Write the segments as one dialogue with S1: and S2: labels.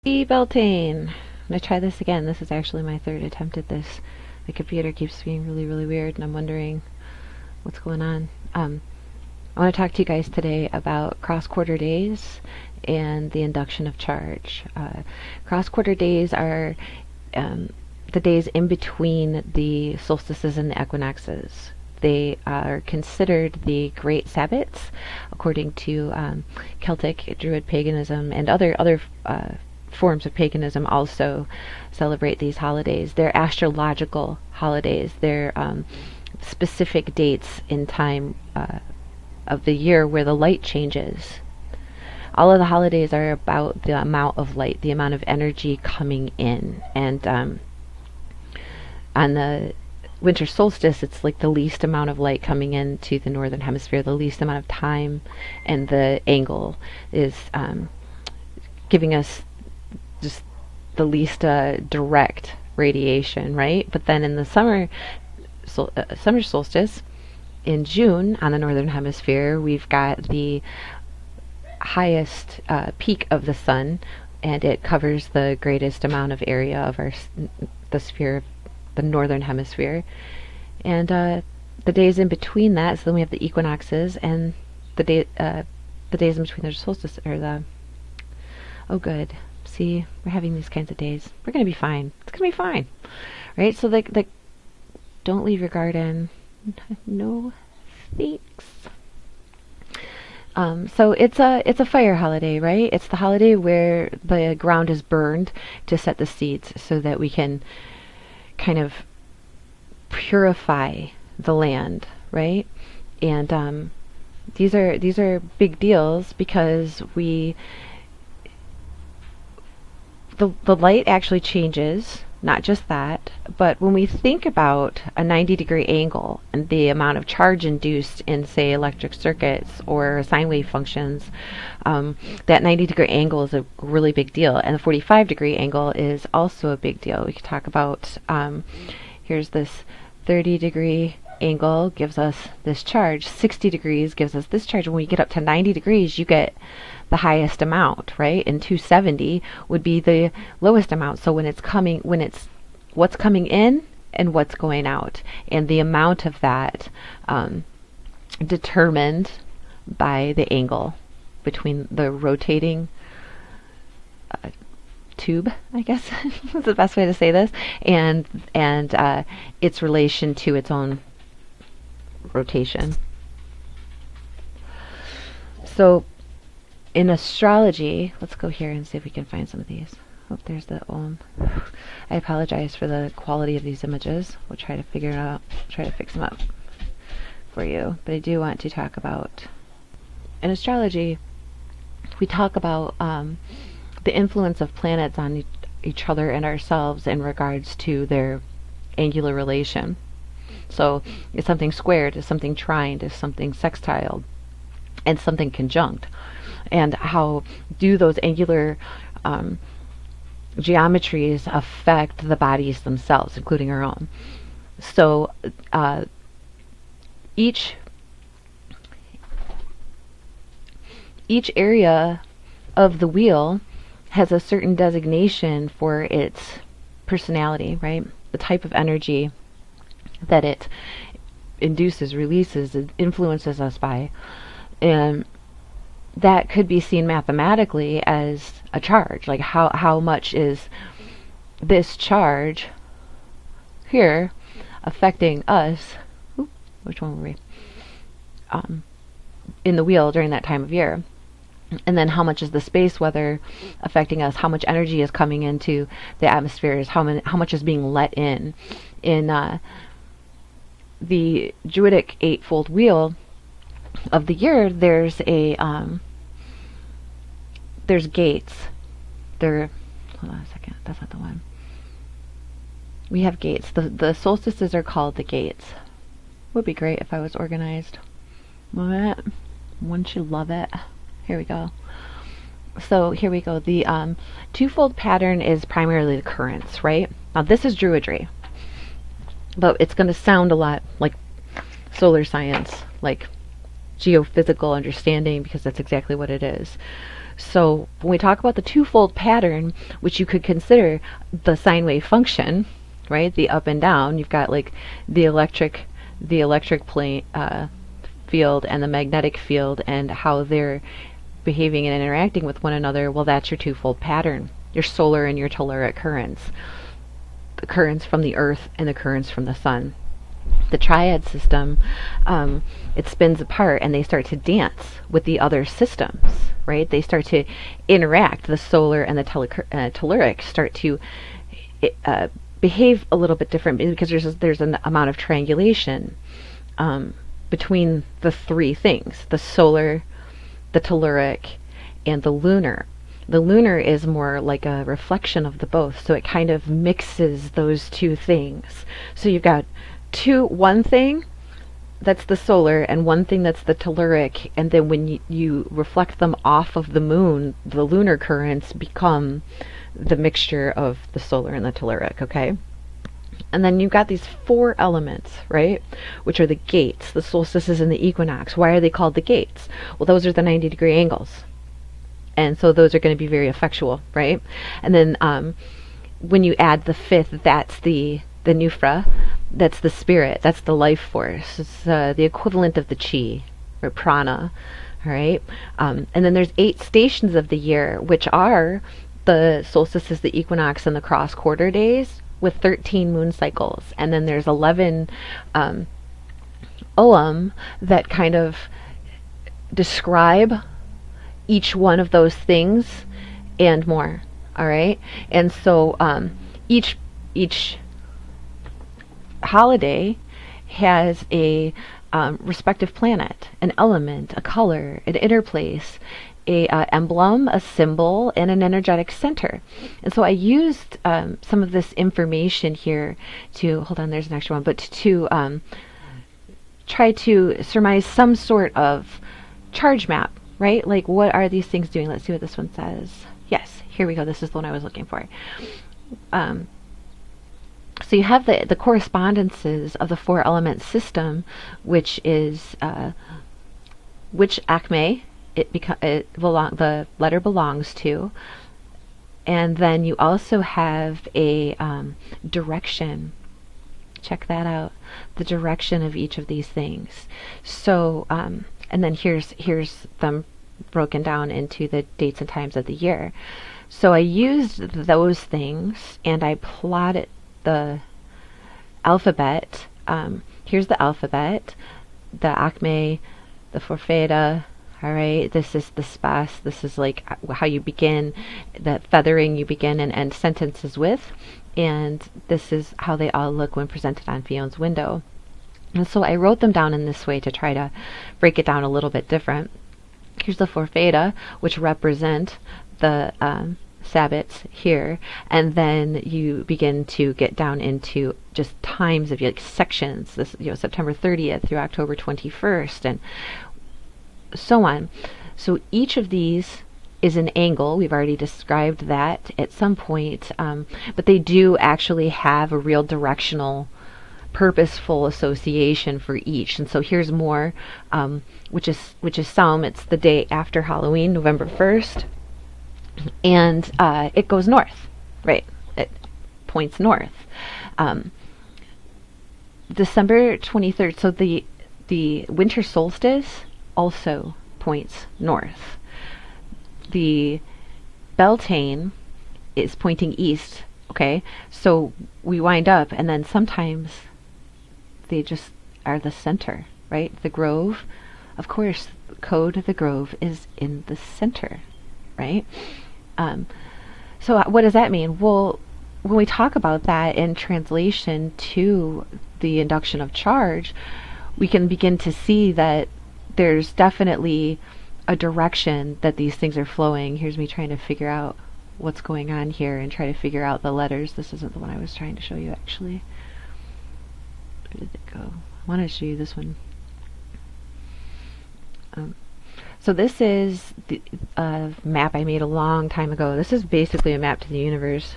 S1: Beltane. I'm gonna try this again. This is actually my third attempt at this. The computer keeps being really, really weird, and I'm wondering what's going on. I want to talk to you guys today about cross-quarter days and the induction of charge. Cross-quarter days are the days in between the solstices and the equinoxes. They are considered the great Sabbats, according to Celtic Druid paganism, and other forms of paganism also celebrate these holidays. They're astrological holidays. They're specific dates in time of the year where the light changes. All of the holidays are about the amount of light, the amount of energy coming in. And on the winter solstice, it's like the least amount of light coming into the northern hemisphere, the least amount of time, and the angle is giving us just the least direct radiation, right? But then in the summer solstice in June on the northern hemisphere, we've got the highest peak of the sun, and it covers the greatest amount of area of the sphere, the northern hemisphere. And the days in between that, so then we have the equinoxes, and the days in between the solstice, or the good. See, we're having these kinds of days. We're gonna be fine. It's gonna be fine, right? So like don't leave your garden. No thanks. So it's a fire holiday, right? It's the holiday where the ground is burned to set the seeds, so that we can kind of purify the land, right? And these are big deals because the light actually changes. Not just that, but when we think about a 90-degree angle and the amount of charge induced in, say, electric circuits or sine wave functions, that 90-degree angle is a really big deal, and the 45-degree angle is also a big deal. We could talk about, here's this 30-degree angle gives us this charge, 60 degrees gives us this charge. When we get up to 90 degrees, you get the highest amount, right? And 270 would be the lowest amount. So when it's what's coming in and what's going out, and the amount of that determined by the angle between the rotating tube, I guess is the best way to say this, and its relation to its own rotation. So in astrology, let's go here and see if we can find some of these. Oh, there's the Om. I apologize for the quality of these images. We'll try to figure it out, try to fix them up for you. But I do want to talk about, in astrology, we talk about the influence of planets on each other and ourselves in regards to their angular relation. So is something squared, is something trined, is something sextile, and something conjunct. And how do those angular geometries affect the bodies themselves, including our own. So each area of the wheel has a certain designation for its personality, right? The type of energy that it induces, releases, it influences us by. And that could be seen mathematically as a charge. Like how much is this charge here affecting us? Which one were we? In the wheel during that time of year. And then how much is the space weather affecting us? How much energy is coming into the atmospheres? How much is being let in? In the Druidic eightfold wheel of the year, there's gates. Hold on a second. That's not the one. We have gates. The solstices are called the gates. Would be great if I was organized. What? Wouldn't you love it? Here we go. So here we go. The twofold pattern is primarily the currents, right? Now this is Druidry, but it's going to sound a lot like solar science, like geophysical understanding, because that's exactly what it is. So when we talk about the twofold pattern, which you could consider the sine wave function, right, the up and down, you've got like the electric plane field and the magnetic field, and how they're behaving and interacting with one another. Well, that's your twofold pattern, your solar and your telluric currents, the currents from the earth and the currents from the sun. The triad system, it spins apart and they start to dance with the other systems, right? They start to interact. The solar and the telluric start to behave a little bit different, because there's an amount of triangulation between the three things: the solar, the telluric, and the lunar. The lunar is more like a reflection of the both, so it kind of mixes those two things. So you've got one thing that's the solar and one thing that's the telluric, and then when you reflect them off of the moon, the lunar currents become the mixture of the solar and the telluric, okay? And then you've got these four elements, right, which are the gates, the solstices and the equinox. Why are they called the gates? Well, those are the 90-degree angles, and so those are going to be very effectual, right? And then when you add the fifth, that's the nufra, that's the spirit, that's the life force. It's the equivalent of the chi or prana, all right? And then there's 8 stations of the year, which are the solstices, the equinox, and the cross quarter days, with 13 moon cycles. And then there's 11 ogham that kind of describe each one of those things and more, all right? And so each holiday has a respective planet, an element, a color, an inner place, a emblem, a symbol, and an energetic center. And so I used some of this information here to, hold on, there's an extra one, but to try to surmise some sort of charge map, right? Like, what are these things doing? Let's see what this one says. Yes, here we go. This is the one I was looking for. So you have the correspondences of the 4 element system, which is which acme the letter belongs to, and then you also have a direction. Check that out, the direction of each of these things. So and then here's them broken down into the dates and times of the year. So I used those things and I plotted the alphabet. Here's the alphabet, the acme, the forfeda. All right, this is the spas. This is like how you begin, the feathering you begin and end sentences with, and this is how they all look when presented on Fion's window. And so I wrote them down in this way to try to break it down a little bit different. Here's the forfeda, which represent the Sabbats here, and then you begin to get down into just times of like sections. This, September 30th through October 21st, and so on. So each of these is an angle. We've already described that at some point, but they do actually have a real directional, purposeful association for each. And so here's more, which is some. It's the day after Halloween, November 1st, and it goes north, right? It points north. December 23rd. So the winter solstice also points north. The Beltane is pointing east, okay? So we wind up, and then sometimes they just are the center, right? The grove, of course, code of the grove is in the center, right? So what does that mean? Well, when we talk about that in translation to the induction of charge, we can begin to see that there's definitely a direction that these things are flowing. Here's me trying to figure out what's going on here and try to figure out the letters. This isn't the one I was trying to show you, actually. Where did it go? I want to show you this one. So this is the map I made a long time ago. This is basically a map to the universe.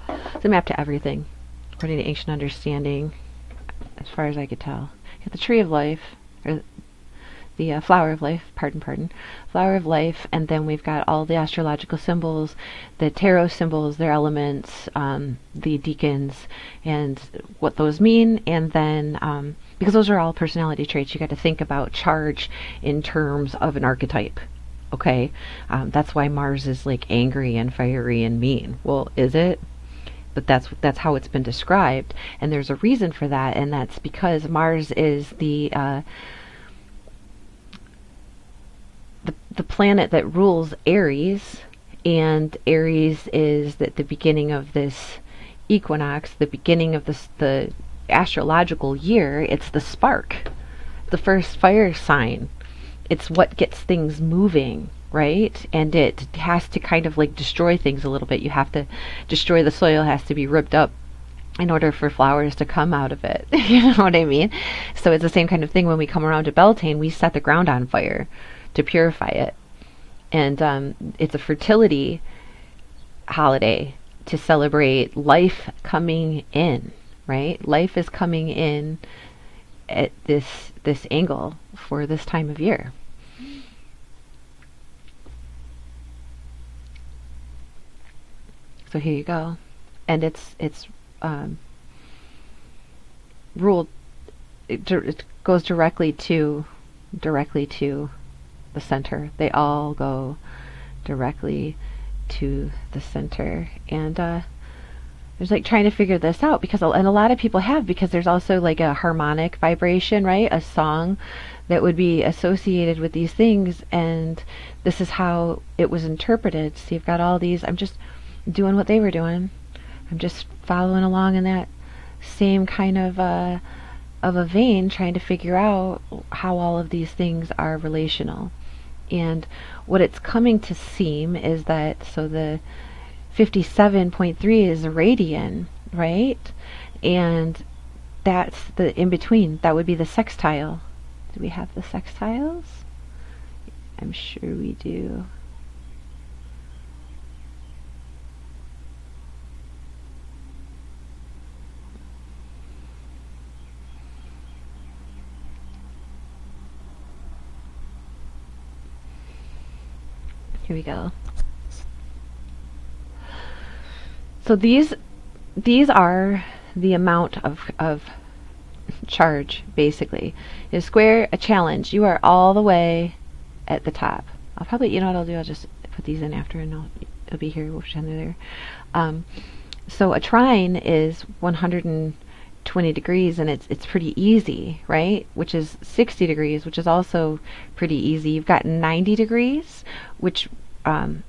S1: It's a map to everything, according to ancient understanding, as far as I could tell. the tree of life, or the flower of life, pardon, flower of life, and then we've got all the astrological symbols, the tarot symbols, their elements, the deacons, and what those mean, and then, because those are all personality traits, you got to think about charge in terms of an archetype. Okay, that's why Mars is like angry and fiery and mean. Well, is it? But that's how it's been described, and there's a reason for that, and that's because Mars is the planet that rules Aries, and Aries is the beginning of this equinox, the beginning of the astrological year. It's the spark, the first fire sign. It's what gets things moving, right? And it has to kind of like destroy things a little bit. You have to destroy the soil, has to be ripped up in order for flowers to come out of it. You know what I mean? So it's the same kind of thing when we come around to Beltane, we set the ground on fire to purify it. And it's a fertility holiday to celebrate life coming in, right? Life is coming in at this angle for this time of year. So here you go. And it's ruled, it goes directly to the center. They all go directly to the center. And there's like trying to figure this out, because and a lot of people have, because there's also like a harmonic vibration, right? A song that would be associated with these things, and this is how it was interpreted. So you've got all these, I'm just doing what they were doing. I'm just following along in that same kind of a vein, trying to figure out how all of these things are relational. And what it's coming to seem is that, so the 57.3 is a radian, right? And that's the in between. That would be the sextile. Do we have the sextiles? I'm sure we do. Here we go. So these are the amount of charge, basically. You square a challenge. You are all the way at the top. I'll probably, you know what I'll do? I'll just put these in after, and it'll be here. We'll pretend they're there. So a trine is 120 degrees, and it's pretty easy, right? Which is 60 degrees, which is also pretty easy. You've got 90 degrees, which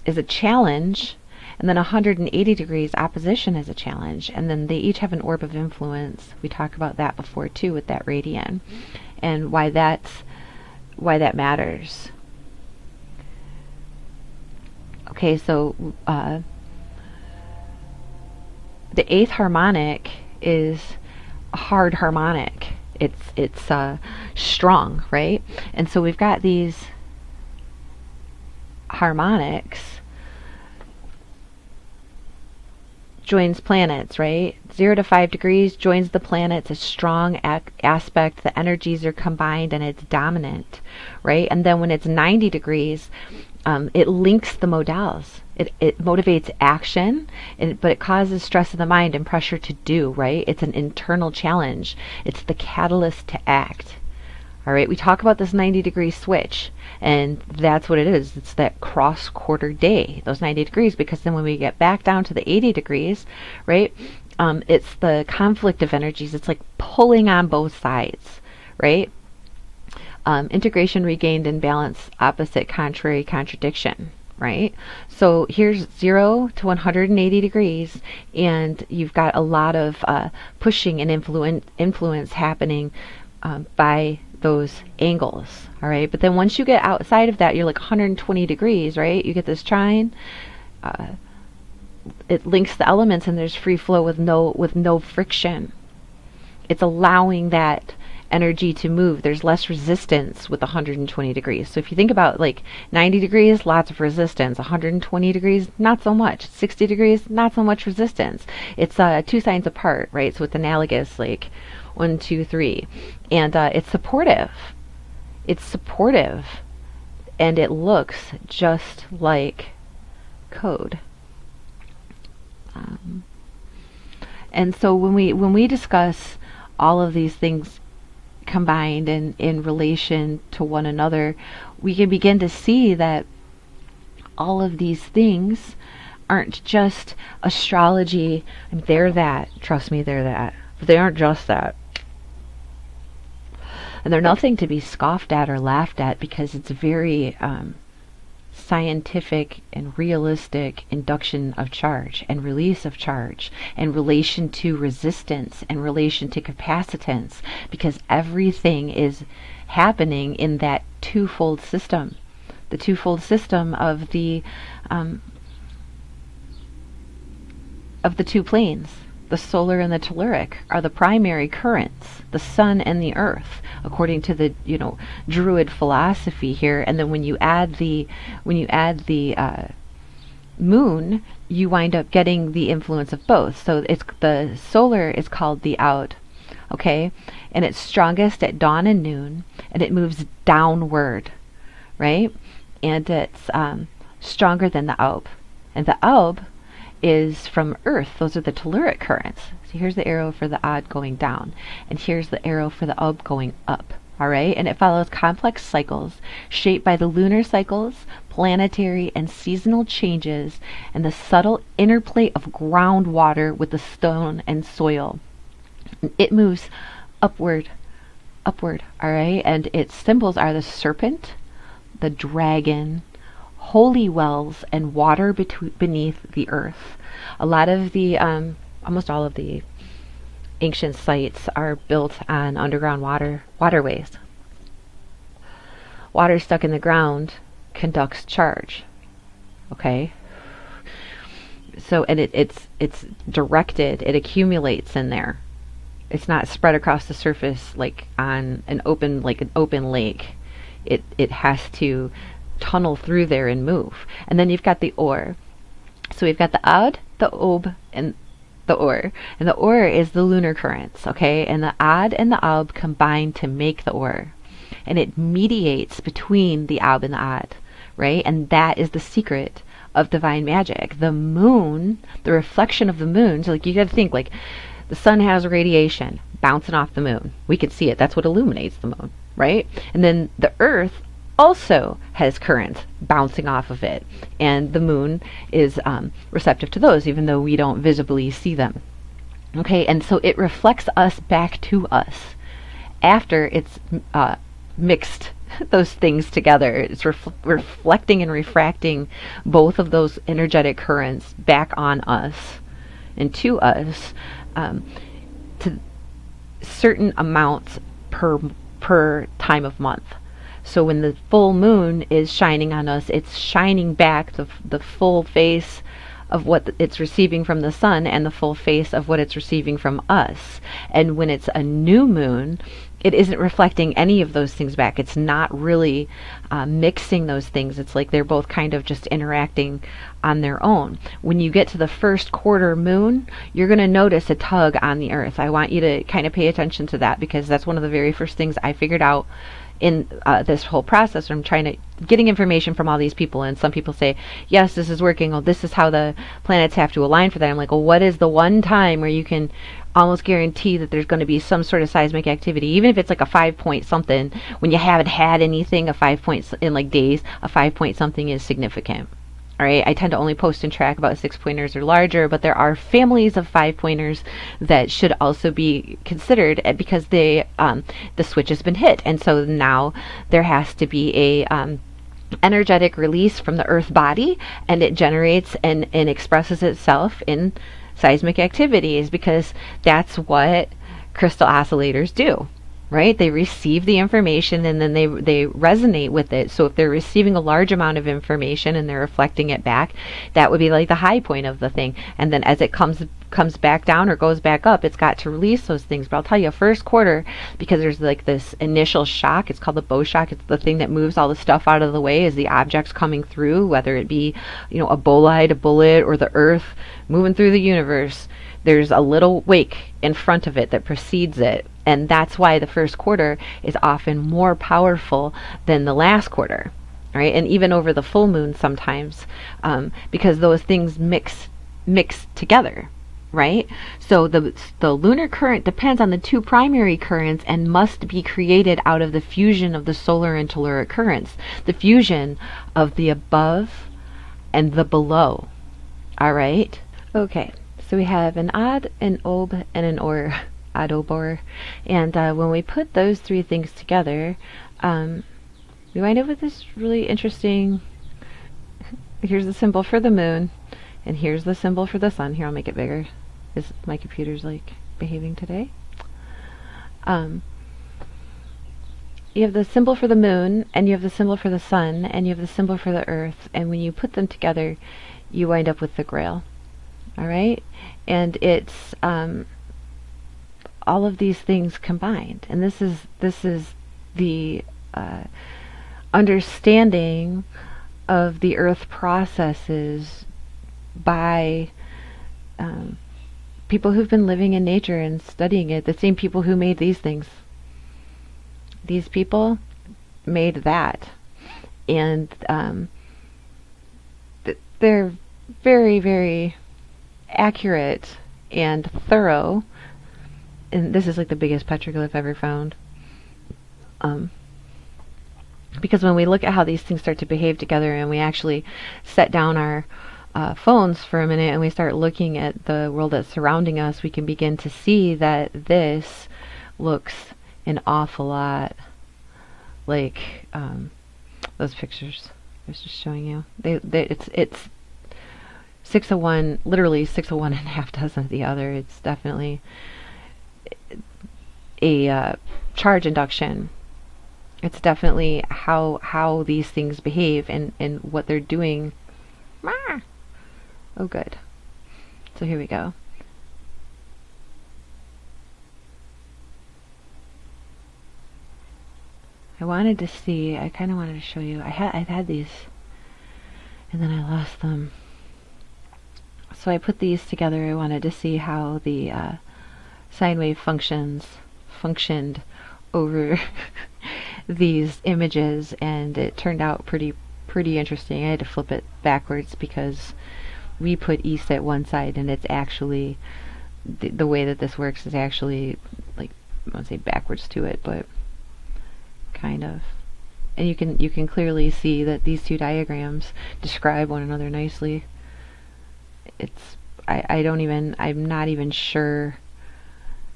S1: is a challenge, and then 180 degrees opposition is a challenge, and then they each have an orb of influence. We talked about that before too, with that radian, and why that matters. Okay, so the eighth harmonic is a hard harmonic. It's strong, right? And so we've got these harmonics joins planets, right? 0 to 5 degrees joins the planets, a strong aspect. The energies are combined and it's dominant, right? And then when it's 90 degrees, it links the modals. It motivates action, but it causes stress of the mind and pressure to do, right? It's an internal challenge. It's the catalyst to act. All right, we talk about this 90-degree switch, and that's what it is. It's that cross-quarter day, those 90 degrees, because then when we get back down to the 80 degrees, right, it's the conflict of energies. It's like pulling on both sides, right? Integration, regained, and balance, opposite, contrary, contradiction, right? So here's 0 to 180 degrees, and you've got a lot of pushing and influence happening by those angles. All right, but then once you get outside of that, you're like 120 degrees, right? You get this trine, it links the elements, and there's free flow with no friction. It's allowing that energy to move. There's less resistance with 120 degrees. So if you think about like 90 degrees, lots of resistance. 120 degrees, not so much. 60 degrees, not so much resistance. It's 2 signs apart, right? So it's analogous, like 1, 2, 3. And it's supportive. It's supportive. And it looks just like code. And so when we discuss all of these things combined and in relation to one another, we can begin to see that all of these things aren't just astrology. I mean, they're that. Trust me, they're that. But they aren't just that. And they're nothing to be scoffed at or laughed at, because it's very scientific and realistic induction of charge and release of charge in relation to resistance and relation to capacitance, because everything is happening in that twofold system. The twofold system of the two planes. The solar and the telluric are the primary currents, the sun and the earth, according to the Druid philosophy here. And then when you add the moon, you wind up getting the influence of both. So it's the solar is called the Oud, okay, and it's strongest at dawn and noon, and it moves downward, right? And it's stronger than the Aub, and the Aub is from Earth. Those are the telluric currents. So here's the arrow for the Odd going down, and here's the arrow for the Aub going up. All right, and it follows complex cycles shaped by the lunar cycles, planetary and seasonal changes, and the subtle interplay of groundwater with the stone and soil. It moves upward, upward. All right, and its symbols are the serpent, the dragon, holy wells, and water beneath the earth. A lot of the, almost all of the ancient sites are built on underground waterways. Water stuck in the ground conducts charge. Okay? So, and it's directed, it accumulates in there. It's not spread across the surface like on an open lake. It has to tunnel through there and move. And then you've got the ore. So we've got the Oud, the Aub, and the ore. And the ore is the lunar currents, okay? And the Oud and the Aub combine to make the ore. And it mediates between the Aub and the Oud, right? And that is the secret of divine magic. The moon, the reflection of the moon, so like you got to think like the sun has radiation bouncing off the moon. We can see it. That's what illuminates the moon, right? And then the earth also has currents bouncing off of it, and the moon is receptive to those, even though we don't visibly see them. Okay, and so it reflects us back to us after it's mixed those things together. It's reflecting and refracting both of those energetic currents back on us and to us to certain amounts per time of month. So when the full moon is shining on us, it's shining back the full face of what it's receiving from the sun and the full face of what it's receiving from us. And when it's a new moon, it isn't reflecting any of those things back. It's not really mixing those things. It's like they're both kind of just interacting on their own. When you get to the first quarter moon, you're going to notice a tug on the earth. I want you to kind of pay attention to that, because that's one of the very first things I figured out in this whole process. I'm getting information from all these people, and some people say, yes, this is working. Oh, this is how the planets have to align for that. I'm like, well, what is the one time where you can almost guarantee that there's going to be some sort of seismic activity, even if it's like a 5-point something, when you haven't had anything, a 5 points in like days, a 5-point something is significant. All right, I tend to only post and track about 6-pointers or larger, but there are families of 5-pointers that should also be considered, because the switch has been hit, and so now there has to be a energetic release from the Earth body, and it generates and expresses itself in seismic activities, because that's what crystal oscillators do. Right? They receive the information and then they resonate with it. So if they're receiving a large amount of information and they're reflecting it back, that would be like the high point of the thing. And then as it comes back down or goes back up, it's got to release those things. But I'll tell you, first quarter, because there's like this initial shock, it's called the bow shock. It's the thing that moves all the stuff out of the way as the objects coming through, whether it be, a bolide, a bullet, or the earth moving through the universe. there's a little wake in front of it that precedes it. And that's why the first quarter is often more powerful than the last quarter, right? And even over the full moon sometimes, because those things mix together, right? So the lunar current depends on the two primary currents and must be created out of the fusion of the solar and telluric currents, the fusion of the above and the below. All right? Okay, so we have an odd, an ob, and an or, odd, ob, or. And when we put those three things together, we wind up with this really interesting, here's the symbol for the moon, and here's the symbol for the sun. Here, I'll make it bigger. Is my computer's like behaving today? You have the symbol for the moon, and you have the symbol for the sun, and you have the symbol for the earth, and when you put them together, you wind up with the grail. All right? And it's all of these things combined. And this is the understanding of the earth processes by people who've been living in nature and studying it, the same people who made these things. These people made that. And they're very, very accurate and thorough. And this is like the biggest petroglyph ever found. Because when we look at how these things start to behave together and we actually set down our phones for a minute and we start looking at the world that's surrounding us, we can begin to see that this looks an awful lot like those pictures I was just showing you. It's 6 of one, literally 6 of one and a half dozen of the other. It's definitely a charge induction. It's definitely how these things behave and what they're doing. Oh, good. So here we go. I wanted to see, I kind of wanted to show you, I've had these and then I lost them. So I put these together. I wanted to see how the sine wave functioned over these images, and it turned out pretty interesting. I had to flip it backwards because we put east at one side, and it's actually the way that this works is actually, like, I won't say backwards to it, but kind of. And you can clearly see that these two diagrams describe one another nicely. It's I'm not even sure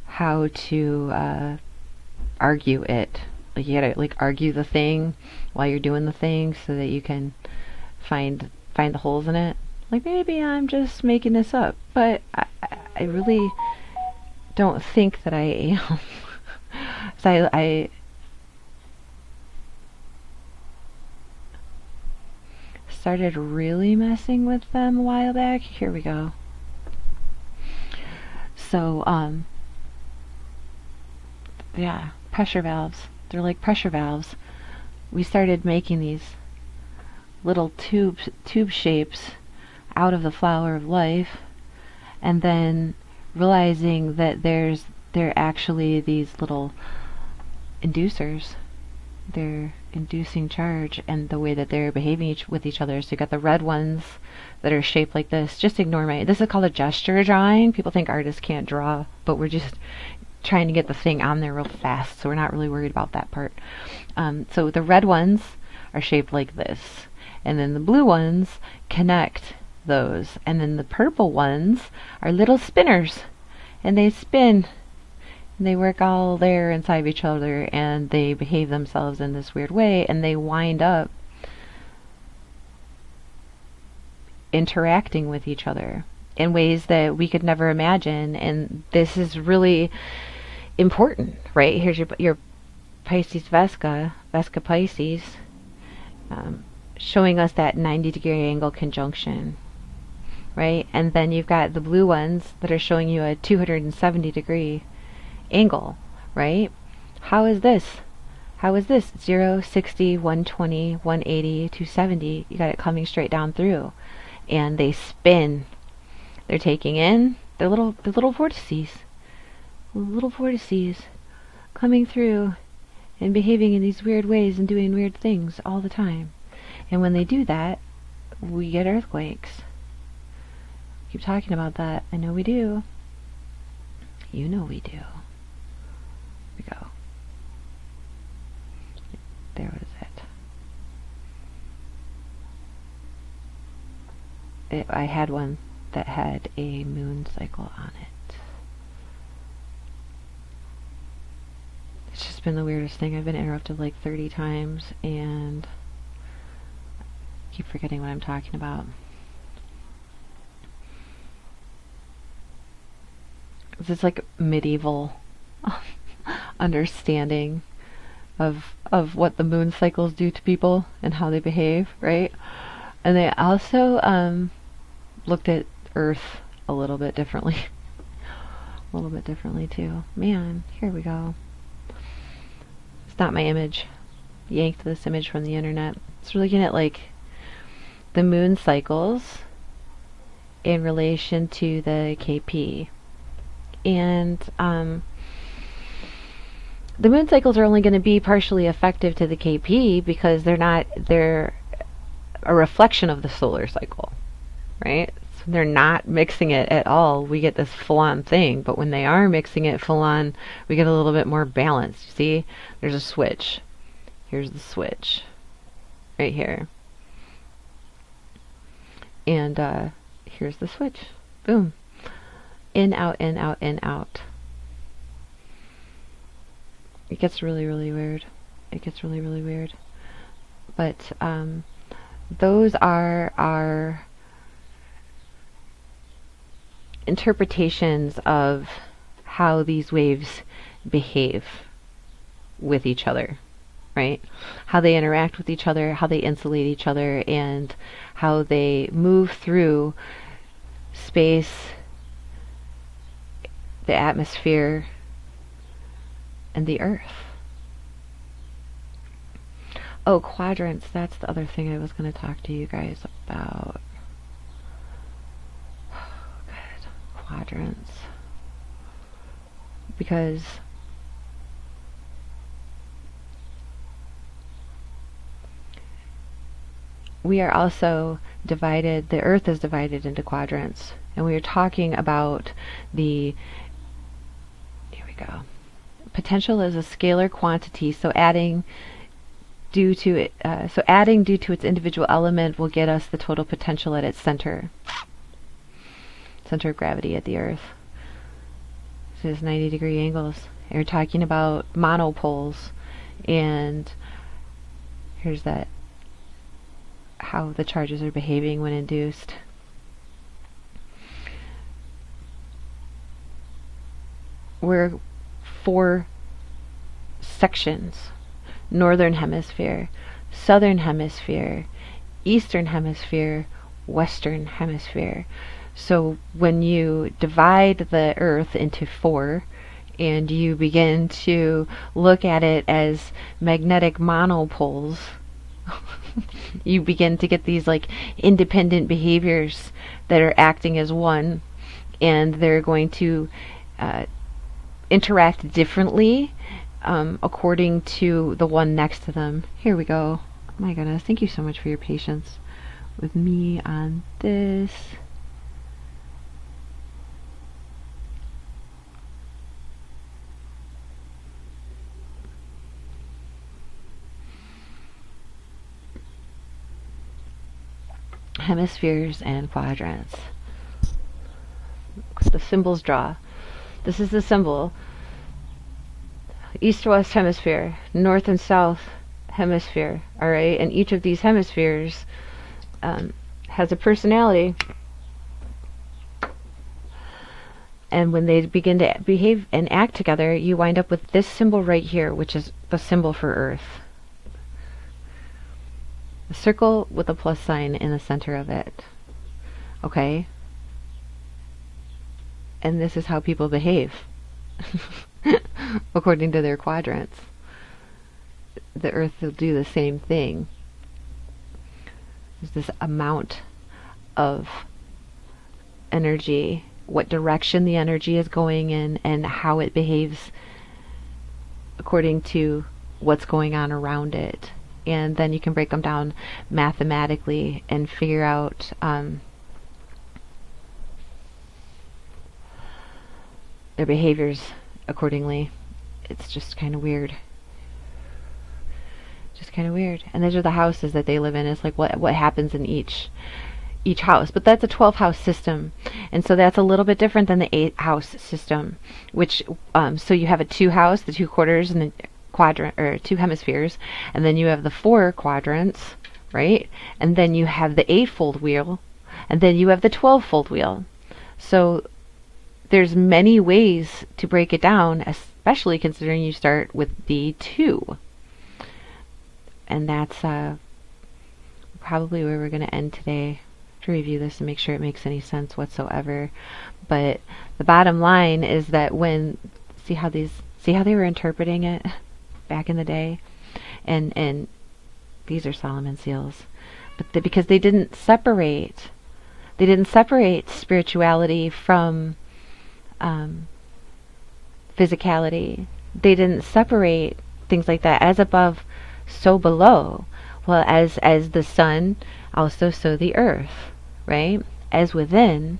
S1: how to argue it. Like, you gotta like argue the thing while you're doing the thing so that you can find the holes in it. Like, maybe I'm just making this up, but I really don't think that I am. So I started really messing with them a while back. Here we go. So yeah, pressure valves. They're like pressure valves. We started making these little tube shapes out of the flower of life, and then realizing that they're actually these little inducers. They're inducing charge, and the way that they're behaving with each other. So you got the red ones that are shaped like this. Just ignore this is called a gesture drawing. People think artists can't draw, but we're just trying to get the thing on there real fast, so we're not really worried about that part. So the red ones are shaped like this, and then the blue ones connect those, and then the purple ones are little spinners, and they spin. They work all there inside of each other, and they behave themselves in this weird way, and they wind up interacting with each other in ways that we could never imagine. And this is really important, right? Here's your Pisces Vesca Pisces, showing us that 90-degree angle conjunction, right? And then you've got the blue ones that are showing you a 270-degree angle, right? How is this? 0, 60, 120, 180, 270. You got it coming straight down through, and they spin. They're taking in they're little vortices coming through and behaving in these weird ways and doing weird things all the time. And when they do that, we get earthquakes. Keep talking about that. I know we do. You know we do. Here we go. There was it. I had one that had a moon cycle on it. It's just been the weirdest thing. I've been interrupted like 30 times and I keep forgetting what I'm talking about. It's like medieval understanding of what the moon cycles do to people and how they behave, right? And they also looked at Earth a little bit differently. A little bit differently too. Man, here we go. It's not my image. Yanked this image from the internet. So we're looking at like the moon cycles in relation to the KP. And the moon cycles are only going to be partially effective to the KP because they're a reflection of the solar cycle, right? So they're not mixing it at all. We get this full-on thing, but when they are mixing it full-on, we get a little bit more balance. You see, there's a switch. Here's the switch right here. And here's the switch. Boom. In, out, in, out, in, out. It gets really, really weird. It gets really, really weird. But those are our interpretations of how these waves behave with each other, right? How they interact with each other, how they insulate each other, and how they move through space, the atmosphere, and the earth. Oh, quadrants, that's the other thing I was going to talk to you guys about. Good. Quadrants. Because we are also divided, the earth is divided into quadrants. And we are talking about the, here we go, potential is a scalar quantity, so adding due to its individual element will get us the total potential at its center of gravity at the earth. So it's 90-degree angles. And we're talking about monopoles, and here's that, how the charges are behaving when induced. We're 4 sections: Northern Hemisphere, Southern Hemisphere, Eastern Hemisphere, Western Hemisphere. So when you divide the Earth into 4 and you begin to look at it as magnetic monopoles, you begin to get these like independent behaviors that are acting as one, and they're going to interact differently according to the one next to them. Here we go. Oh my goodness, thank you so much for your patience with me on this. Hemispheres and quadrants. The symbols draw. This is the symbol. East-west hemisphere, north and south hemisphere, alright? And each of these hemispheres has a personality. And when they begin to behave and act together, you wind up with this symbol right here, which is the symbol for Earth. A circle with a plus sign in the center of it. Okay? And this is how people behave. According to their quadrants. The Earth will do the same thing. There's this amount of energy what direction the energy is going in, and how it behaves according to what's going on around it. And then you can break them down mathematically and figure out their behaviors accordingly. It's just kind of weird. Just kind of weird. And those are the houses that they live in. It's like what happens in each house. But that's a 12-house system, and so that's a little bit different than the 8-house system, which so you have a 2-house, the 2 quarters, and the quadrant, or 2 hemispheres, and then you have the 4 quadrants, right? And then you have the 8-fold wheel, and then you have the 12-fold wheel. So there's many ways to break it down, especially considering you start with B2. And that's probably where we're going to end today, to review this and make sure it makes any sense whatsoever. But the bottom line is that see how they were interpreting it back in the day, and these are Solomon seals, but because they didn't separate spirituality from physicality. They didn't separate things like that. As above, so below. Well, as the sun, also so the earth, right? As within,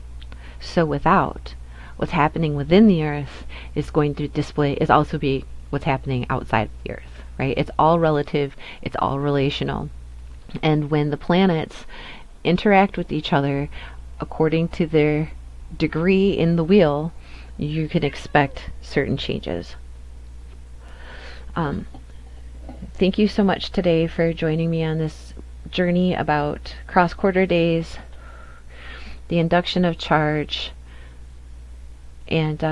S1: so without. What's happening within the earth is going to also be what's happening outside the earth, right? It's all relative, it's all relational. And when the planets interact with each other according to their degree in the wheel, you can expect certain changes. Thank you so much today for joining me on this journey about cross-quarter days, the induction of charge, and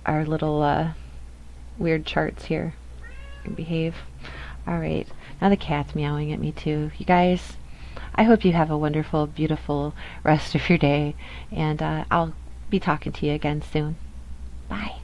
S1: our little weird charts here. Behave. Alright, now the cat's meowing at me too. You guys, I hope you have a wonderful, beautiful rest of your day, and I'll be talking to you again soon. Bye.